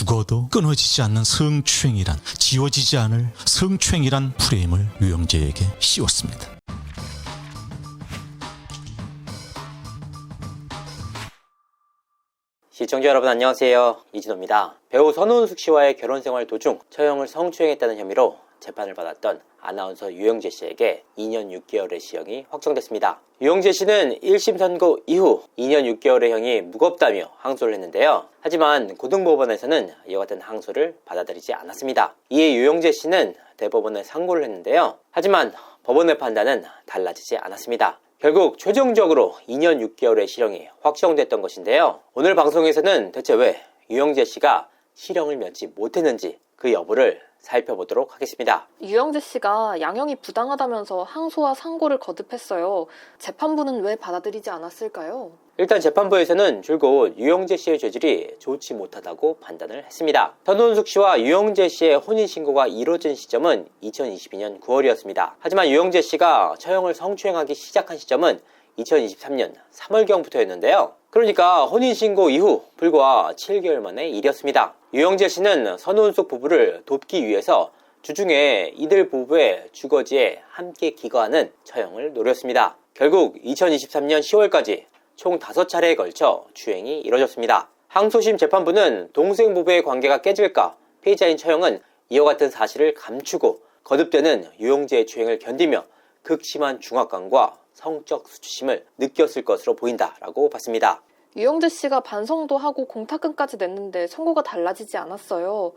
죽어도 끊어지지 않는 성추행이란, 지워지지 않을 성추행이란 프레임을 유영재에게 씌웠습니다. 시청자 여러분 안녕하세요. 이진호입니다. 배우 선우은숙 씨와의 결혼생활 도중 처형을 성추행했다는 혐의로 재판을 받았던 아나운서 유영재 씨에게 2년 6개월의 시형이 확정됐습니다. 유영재 씨는 1심 선고 이후 2년 6개월의 형이 무겁다며 항소를 했는데요. 하지만 고등법원에서는 이와 같은 항소를 받아들이지 않았습니다. 이에 유영재 씨는 대법원에 상고를 했는데요. 하지만 법원의 판단은 달라지지 않았습니다. 결국 최종적으로 2년 6개월의 실형이 확정됐던 것인데요. 오늘 방송에서는 대체 왜 유영재 씨가 실형을 면치 못했는지 그 여부를 살펴보도록 하겠습니다. 유영재 씨가 양형이 부당하다면서 항소와 상고를 거듭했어요. 재판부는 왜 받아들이지 않았을까요? 일단 재판부에서는 줄곧 유영재 씨의 죄질이 좋지 못하다고 판단을 했습니다. 선우은숙 씨와 유영재 씨의 혼인신고가 이루어진 시점은 2022년 9월이었습니다. 하지만 유영재 씨가 처형을 성추행하기 시작한 시점은 2023년 3월경부터였는데요. 그러니까 혼인신고 이후 불과 7개월 만의 일이었습니다. 유영재 씨는 선우은숙 부부를 돕기 위해서 주중에 이들 부부의 주거지에 함께 기거하는 처형을 노렸습니다. 결국 2023년 10월까지 총 5차례에 걸쳐 추행이 이뤄졌습니다. 항소심 재판부는 동생 부부의 관계가 깨질까 피해자인 처형은 이와 같은 사실을 감추고 거듭되는 유영재의 추행을 견디며 극심한 중압감과 성적 수치심을 느꼈을 것으로 보인다라고 봤습니다. 유영재 씨가 반성도 하고 공탁금까지 냈는데 선고가 달라지지 않았어요.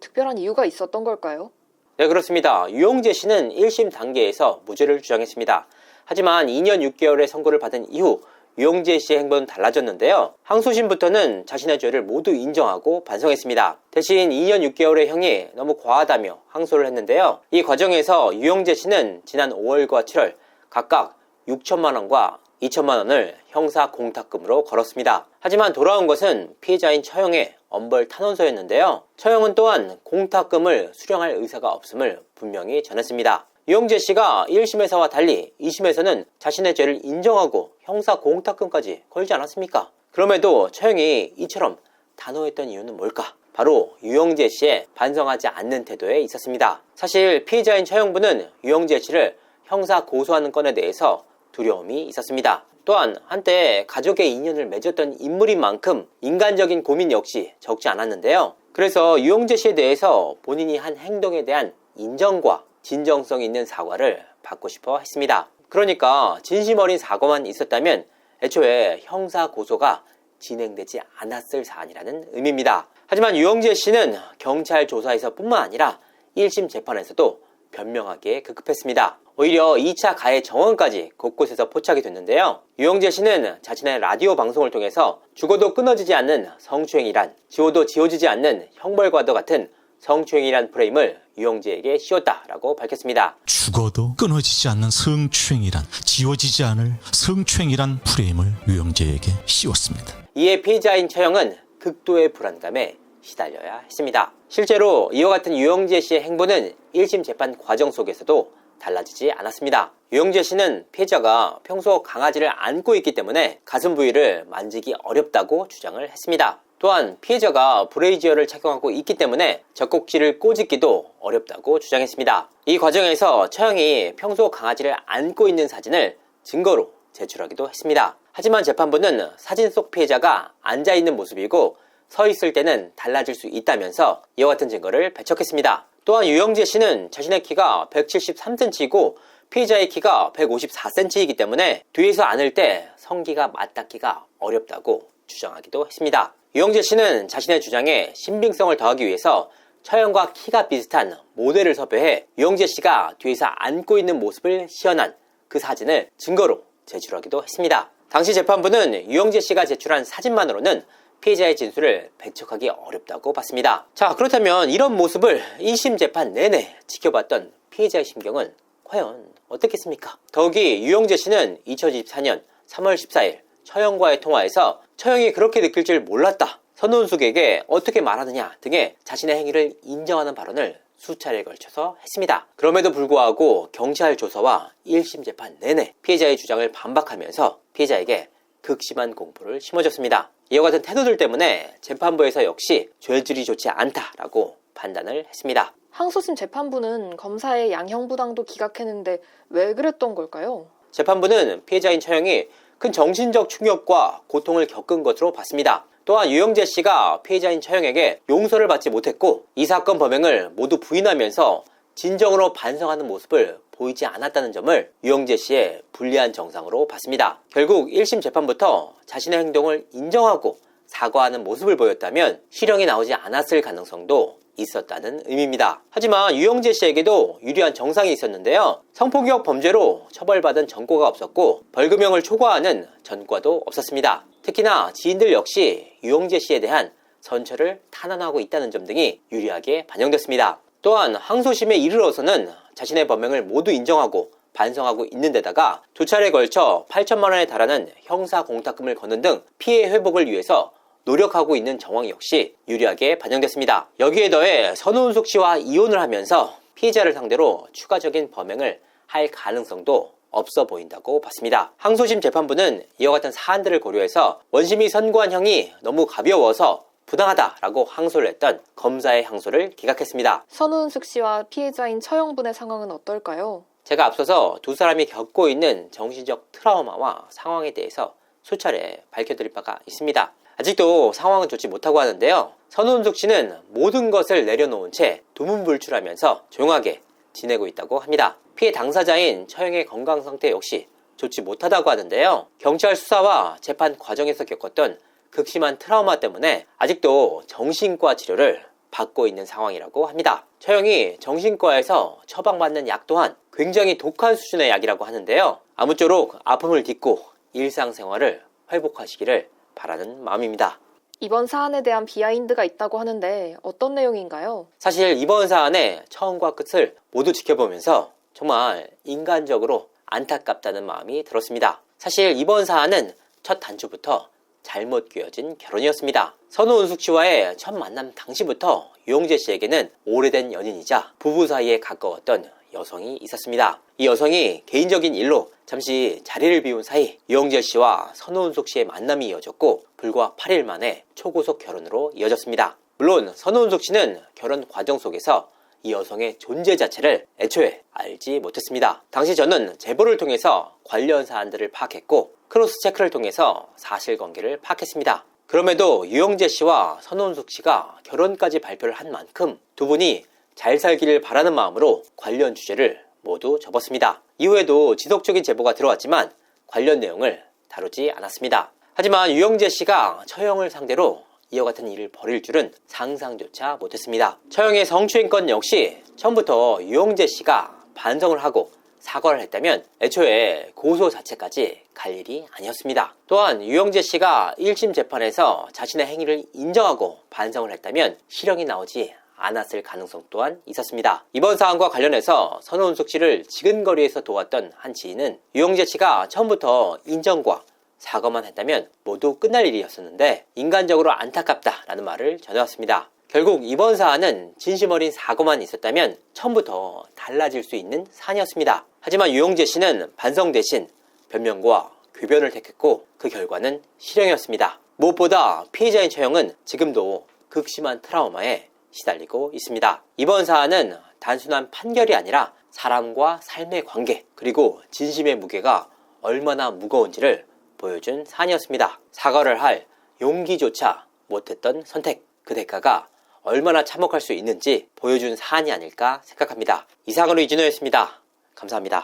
특별한 이유가 있었던 걸까요? 네, 그렇습니다. 유영재 씨는 1심 단계에서 무죄를 주장했습니다. 하지만 2년 6개월의 선고를 받은 이후 유영재 씨의 행보는 달라졌는데요. 항소심부터는 자신의 죄를 모두 인정하고 반성했습니다. 대신 2년 6개월의 형이 너무 과하다며 항소를 했는데요. 이 과정에서 유영재 씨는 지난 5월과 7월 각각 6천만 원과 2천만 원을 형사 공탁금으로 걸었습니다. 하지만 돌아온 것은 피해자인 처형의 엄벌 탄원서였는데요. 처형은 또한 공탁금을 수령할 의사가 없음을 분명히 전했습니다. 유영재 씨가 1심에서와 달리 2심에서는 자신의 죄를 인정하고 형사 공탁금까지 걸지 않았습니까? 그럼에도 처형이 이처럼 단호했던 이유는 뭘까? 바로 유영재 씨의 반성하지 않는 태도에 있었습니다. 사실 피해자인 처형부는 유영재 씨를 형사 고소하는 건에 대해서 두려움이 있었습니다. 또한 한때 가족의 인연을 맺었던 인물인 만큼 인간적인 고민 역시 적지 않았는데요. 그래서 유영재 씨에 대해서 본인이 한 행동에 대한 인정과 진정성 있는 사과를 받고 싶어 했습니다. 그러니까 진심 어린 사과만 있었다면 애초에 형사 고소가 진행되지 않았을 사안이라는 의미입니다. 하지만 유영재 씨는 경찰 조사에서 뿐만 아니라 1심 재판에서도 변명하기에 급급했습니다. 오히려 2차 가해 정황까지 곳곳에서 포착이 됐는데요. 유영재 씨는 자신의 라디오 방송을 통해서 죽어도 끊어지지 않는 성추행이란, 지워도 지워지지 않는 형벌과도 같은 성추행이란 프레임을 유영재에게 씌웠다라고 밝혔습니다. 죽어도 끊어지지 않는 성추행이란, 지워지지 않을 성추행이란 프레임을 유영재에게 씌웠습니다. 이에 피해자인 처형은 극도의 불안감에 시달려야 했습니다. 실제로 이와 같은 유영재 씨의 행보는 1심 재판 과정 속에서도 달라지지 않았습니다. 유영재 씨는 피해자가 평소 강아지를 안고 있기 때문에 가슴 부위를 만지기 어렵다고 주장을 했습니다. 또한 피해자가 브레이지어를 착용하고 있기 때문에 젖꼭지를 꼬집기도 어렵다고 주장했습니다. 이 과정에서 처형이 평소 강아지를 안고 있는 사진을 증거로 제출하기도 했습니다. 하지만 재판부는 사진 속 피해자가 앉아있는 모습이고 서 있을 때는 달라질 수 있다면서 이와 같은 증거를 배척했습니다. 또한 유영재 씨는 자신의 키가 173cm이고 피해자의 키가 154cm이기 때문에 뒤에서 안을 때 성기가 맞닿기가 어렵다고 주장하기도 했습니다. 유영재 씨는 자신의 주장에 신빙성을 더하기 위해서 처형과 키가 비슷한 모델을 섭외해 유영재 씨가 뒤에서 안고 있는 모습을 시연한 그 사진을 증거로 제출하기도 했습니다. 당시 재판부는 유영재 씨가 제출한 사진만으로는 피해자의 진술을 배척하기 어렵다고 봤습니다. 자, 그렇다면 이런 모습을 1심 재판 내내 지켜봤던 피해자의 심경은 과연 어떻겠습니까? 더욱이 유영재 씨는 2024년 3월 14일 처형과의 통화에서 처형이 그렇게 느낄 줄 몰랐다, 선우은숙에게 어떻게 말하느냐 등의 자신의 행위를 인정하는 발언을 수차례에 걸쳐서 했습니다. 그럼에도 불구하고 경찰 조사와 1심 재판 내내 피해자의 주장을 반박하면서 피해자에게 극심한 공포를 심어줬습니다. 이와 같은 태도들 때문에 재판부에서 역시 죄질이 좋지 않다라고 판단을 했습니다. 항소심 재판부는 검사의 양형부당도 기각했는데 왜 그랬던 걸까요? 재판부는 피해자인 처형이 큰 정신적 충격과 고통을 겪은 것으로 봤습니다. 또한 유영재 씨가 피해자인 처형에게 용서를 받지 못했고 이 사건 범행을 모두 부인하면서 진정으로 반성하는 모습을 보이지 않았다는 점을 유영재 씨의 불리한 정상으로 봤습니다. 결국 1심 재판부터 자신의 행동을 인정하고 사과하는 모습을 보였다면 실형이 나오지 않았을 가능성도 있었다는 의미입니다. 하지만 유영재 씨에게도 유리한 정상이 있었는데요. 성폭력 범죄로 처벌받은 전과가 없었고 벌금형을 초과하는 전과도 없었습니다. 특히나 지인들 역시 유영재 씨에 대한 선처를 탄원하고 있다는 점 등이 유리하게 반영됐습니다. 또한 항소심에 이르러서는 자신의 범행을 모두 인정하고 반성하고 있는 데다가 두 차례에 걸쳐 8천만 원에 달하는 형사공탁금을 거는 등 피해 회복을 위해서 노력하고 있는 정황 역시 유리하게 반영됐습니다. 여기에 더해 선우은숙 씨와 이혼을 하면서 피해자를 상대로 추가적인 범행을 할 가능성도 없어 보인다고 봤습니다. 항소심 재판부는 이와 같은 사안들을 고려해서 원심이 선고한 형이 너무 가벼워서 부당하다라고 항소를 했던 검사의 항소를 기각했습니다. 선우은숙 씨와 피해자인 처형분의 상황은 어떨까요? 제가 앞서서 두 사람이 겪고 있는 정신적 트라우마와 상황에 대해서 수차례 밝혀드릴 바가 있습니다. 아직도 상황은 좋지 못하고 하는데요. 선우은숙 씨는 모든 것을 내려놓은 채 두문불출하면서 조용하게 지내고 있다고 합니다. 피해 당사자인 처형의 건강 상태 역시 좋지 못하다고 하는데요. 경찰 수사와 재판 과정에서 겪었던 극심한 트라우마 때문에 아직도 정신과 치료를 받고 있는 상황이라고 합니다. 처형이 정신과에서 처방받는 약 또한 굉장히 독한 수준의 약이라고 하는데요. 아무쪼록 아픔을 딛고 일상생활을 회복하시기를 바라는 마음입니다. 이번 사안에 대한 비하인드가 있다고 하는데 어떤 내용인가요? 사실 이번 사안의 처음과 끝을 모두 지켜보면서 정말 인간적으로 안타깝다는 마음이 들었습니다. 사실 이번 사안은 첫 단추부터 잘못 끼워진 결혼이었습니다. 선우은숙 씨와의 첫 만남 당시부터 유영재 씨에게는 오래된 연인이자 부부 사이에 가까웠던 여성이 있었습니다. 이 여성이 개인적인 일로 잠시 자리를 비운 사이 유영재 씨와 선우은숙 씨의 만남이 이어졌고 불과 8일 만에 초고속 결혼으로 이어졌습니다. 물론 선우은숙 씨는 결혼 과정 속에서 이 여성의 존재 자체를 애초에 알지 못했습니다. 당시 저는 제보를 통해서 관련 사안들을 파악했고 크로스 체크를 통해서 사실관계를 파악했습니다. 그럼에도 유영재 씨와 선우은숙 씨가 결혼까지 발표를 한 만큼 두 분이 잘 살기를 바라는 마음으로 관련 주제를 모두 접었습니다. 이후에도 지속적인 제보가 들어왔지만 관련 내용을 다루지 않았습니다. 하지만 유영재 씨가 처형을 상대로 이와 같은 일을 벌일 줄은 상상조차 못했습니다. 처형의 성추행 건 역시 처음부터 유영재 씨가 반성을 하고 사과를 했다면 애초에 고소 자체까지 갈 일이 아니었습니다. 또한 유영재 씨가 1심 재판에서 자신의 행위를 인정하고 반성을 했다면 실형이 나오지 않았을 가능성 또한 있었습니다. 이번 사안과 관련해서 선우은숙 씨를 지근거리에서 도왔던 한 지인은 유영재 씨가 처음부터 인정과 사과만 했다면 모두 끝날 일이었었는데 인간적으로 안타깝다라는 말을 전해왔습니다. 결국 이번 사안은 진심 어린 사고만 있었다면 처음부터 달라질 수 있는 사안이었습니다. 하지만 유영재 씨는 반성 대신 변명과 궤변을 택했고 그 결과는 실형이었습니다. 무엇보다 피해자인 처형은 지금도 극심한 트라우마에 시달리고 있습니다. 이번 사안은 단순한 판결이 아니라 사람과 삶의 관계 그리고 진심의 무게가 얼마나 무거운지를 보여준 사안이었습니다. 사과를 할 용기조차 못했던 선택, 그 대가가 얼마나 참혹할 수 있는지 보여준 사안이 아닐까 생각합니다. 이상으로 이진호였습니다. 감사합니다.